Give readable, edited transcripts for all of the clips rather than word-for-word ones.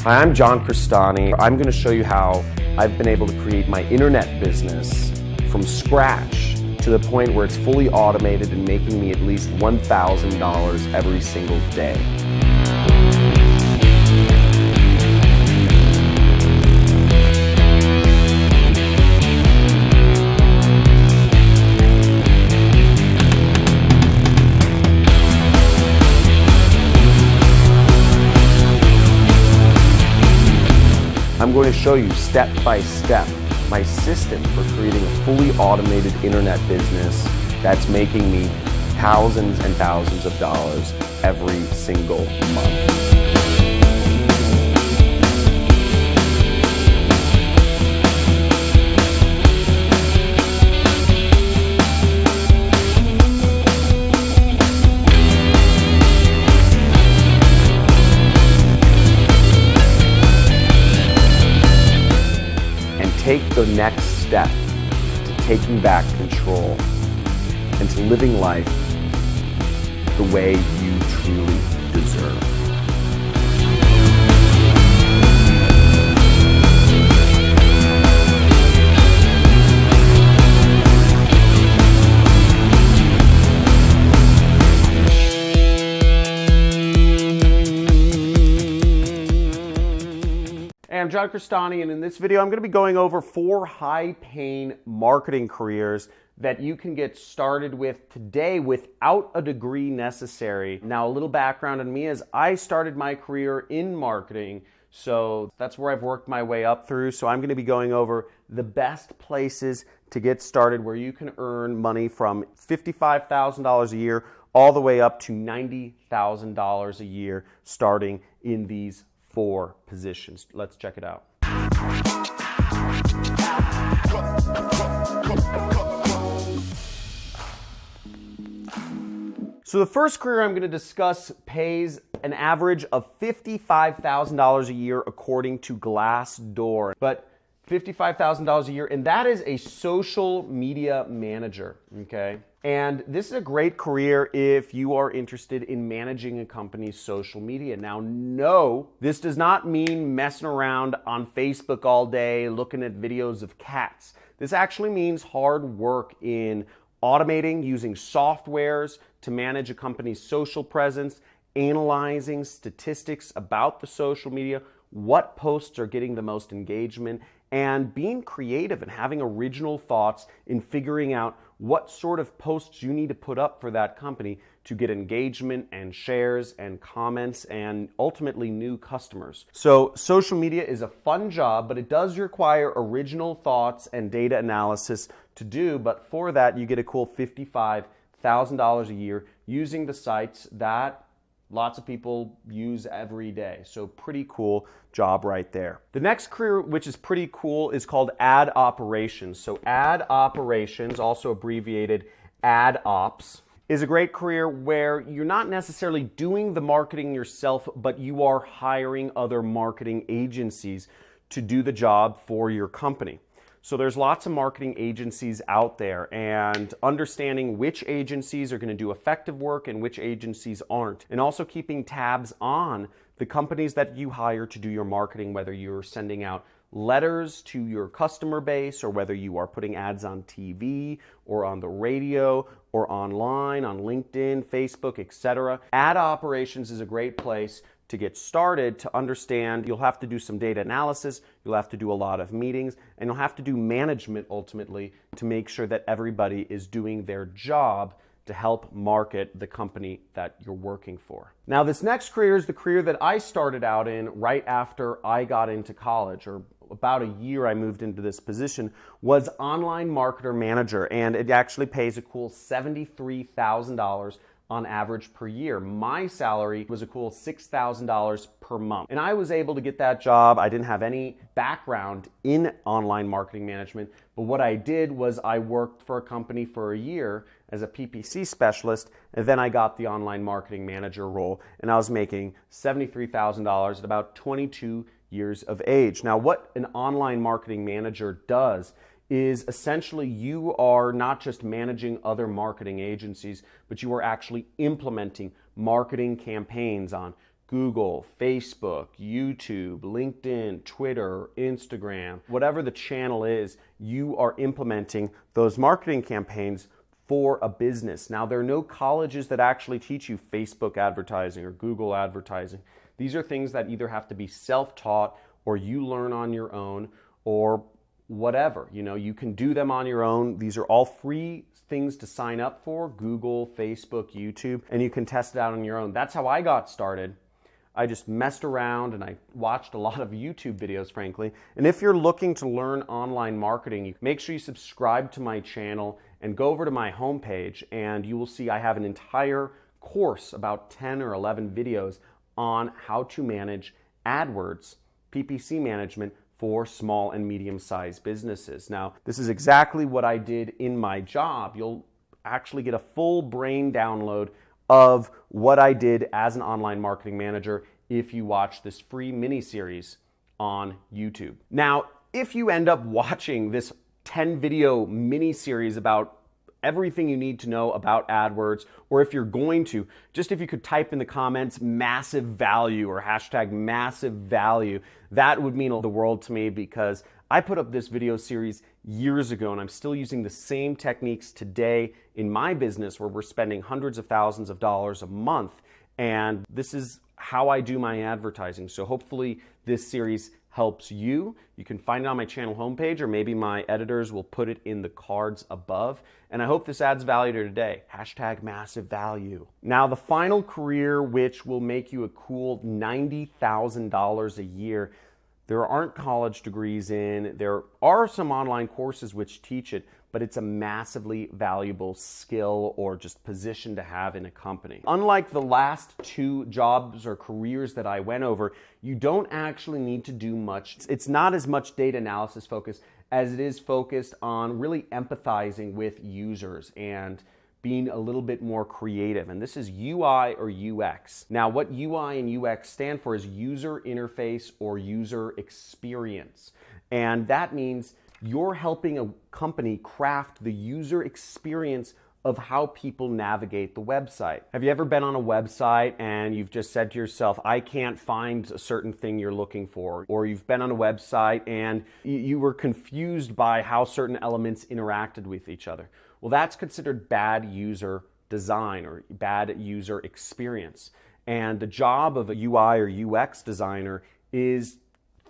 Hi, I'm Johncrestaniscam. I'm going to show you how I've been able to create my internet business from scratch to the point where it's fully automated and making me at least $1,000 every single day. I'm going to show you step by step my system for creating a fully automated internet business that's making me thousands and thousands of dollars every single month. Take the next step to taking back control and to living life the way you truly deserve. I'm Johncrestani, and in this video I'm going to be going over 4 high-paying marketing careers that you can get started with today without a degree necessary. Now, a little background on me is I started my career in marketing, so that's where I've worked my way up through. So I'm going to be going over the best places to get started where you can earn money from $55,000 a year all the way up to $90,000 a year starting in these 4 positions. Let's check it out. So the first career I'm going to discuss pays an average of $55,000 a year according to Glassdoor. But $55,000 a year, and that is a social media manager, okay? And this is a great career if you are interested in managing a company's social media. Now, no, this does not mean messing around on Facebook all day looking at videos of cats. This actually means hard work in automating, using softwares to manage a company's social presence, analyzing statistics about the social media, what posts are getting the most engagement, and being creative and having original thoughts in figuring out what sort of posts you need to put up for that company to get engagement and shares and comments and ultimately new customers. So social media is a fun job, but it does require original thoughts and data analysis to do. But for that, you get a cool $55,000 a year using the sites that lots of people use every day. So pretty cool job right there. The next career, which is pretty cool, is called ad operations. So ad operations, also abbreviated ad ops, is a great career where you're not necessarily doing the marketing yourself, but you are hiring other marketing agencies to do the job for your company. So there's lots of marketing agencies out there, and understanding which agencies are going to do effective work and which agencies aren't. And also keeping tabs on the companies that you hire to do your marketing, whether you're sending out letters to your customer base or whether you are putting ads on TV or on the radio or online, on LinkedIn, Facebook, etc. Ad operations is a great place to get started, to understand. You'll have to do some data analysis, you'll have to do a lot of meetings, and you'll have to do management ultimately to make sure that everybody is doing their job to help market the company that you're working for. Now, this next career is the career that I started out in right after I got into college, or about a year I moved into this position, was online marketer manager, and it actually pays a cool $73,000 on average per year. My salary was a cool $6,000 per month. And I was able to get that job. I didn't have any background in online marketing management, but what I did was I worked for a company for a year as a PPC specialist, and then I got the online marketing manager role, and I was making $73,000 at about 22 years of age. Now, what an online marketing manager does is essentially you are not just managing other marketing agencies, but you are actually implementing marketing campaigns on Google, Facebook, YouTube, LinkedIn, Twitter, Instagram, whatever the channel is, you are implementing those marketing campaigns for a business. Now, there are no colleges that actually teach you Facebook advertising or Google advertising. These are things that either have to be self-taught or you learn on your own or whatever. You know, you can do them on your own. These are all free things to sign up for: Google, Facebook, YouTube, and you can test it out on your own. That's how I got started. I just messed around and I watched a lot of YouTube videos, frankly. And if you're looking to learn online marketing, make sure you subscribe to my channel and go over to my homepage, and you will see I have an entire course, about 10 or 11 videos on how to manage AdWords, PPC management for small and medium-sized businesses. Now, this is exactly what I did in my job. You'll actually get a full brain download of what I did as an online marketing manager if you watch this free mini-series on YouTube. Now, if you end up watching this 10-video mini-series about everything you need to know about AdWords, or if you're going to, just if you could type in the comments massive value or hashtag massive value, that would mean the world to me, because I put up this video series years ago and I'm still using the same techniques today in my business, where we're spending hundreds of thousands of dollars a month. And this is how I do my advertising. So hopefully this series helps you. You can find it on my channel homepage, or maybe my editors will put it in the cards above. And I hope this adds value to today. Hashtag massive value. Now, the final career which will make you a cool $90,000 a year, there aren't college degrees in. There are some online courses which teach it, but it's a massively valuable skill or just position to have in a company. Unlike the last two jobs or careers that I went over, you don't actually need to do much. It's not as much data analysis focused as it is focused on really empathizing with users and being a little bit more creative. And this is UI or UX. Now, what UI and UX stand for is user interface or user experience. And that means you're helping a company craft the user experience of how people navigate the website. Have you ever been on a website and you've just said to yourself, I can't find a certain thing you're looking for? Or you've been on a website and you were confused by how certain elements interacted with each other. Well, that's considered bad user design or bad user experience. And the job of a UI or UX designer is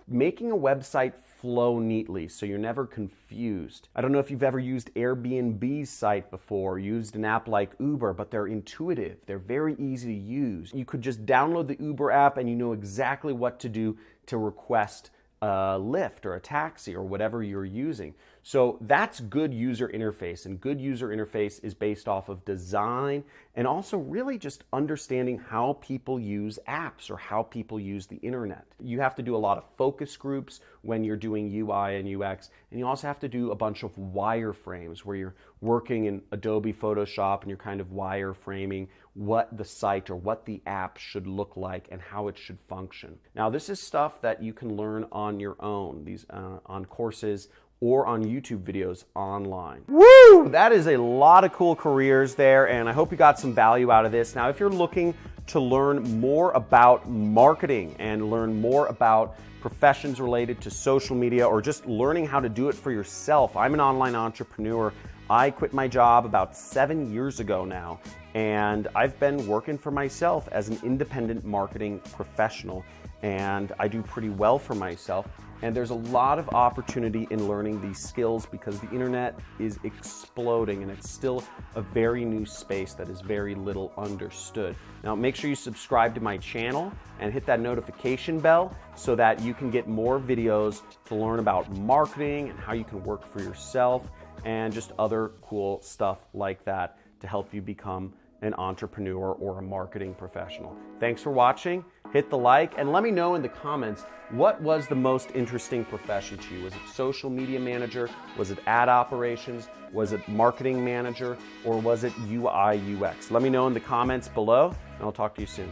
making a website flow neatly so you're never confused. I don't know if you've ever used Airbnb's site before, used an app like Uber, but they're intuitive. They're very easy to use. You could just download the Uber app and you know exactly what to do to request a Lyft or a taxi or whatever you're using. So that's good user interface, and good user interface is based off of design and also really just understanding how people use apps or how people use the internet. You have to do a lot of focus groups when you're doing UI and UX, and you also have to do a bunch of wireframes where you're working in Adobe Photoshop and you're kind of wireframing what the site or what the app should look like and how it should function. Now, this is stuff that you can learn on your own, these on courses or on YouTube videos online. Woo! That is a lot of cool careers there, and I hope you got some value out of this. Now, if you're looking to learn more about marketing and learn more about professions related to social media or just learning how to do it for yourself, I'm an online entrepreneur. I quit my job about 7 years ago now, and I've been working for myself as an independent marketing professional, and I do pretty well for myself. And there's a lot of opportunity in learning these skills because the internet is exploding and it's still a very new space that is very little understood. Now, make sure you subscribe to my channel and hit that notification bell so that you can get more videos to learn about marketing and how you can work for yourself and just other cool stuff like that to help you become an entrepreneur or a marketing professional. Thanks for watching. Hit the like and let me know in the comments, what was the most interesting profession to you? Was it social media manager? Was it ad operations? Was it marketing manager? Or was it UI UX? Let me know in the comments below and I'll talk to you soon.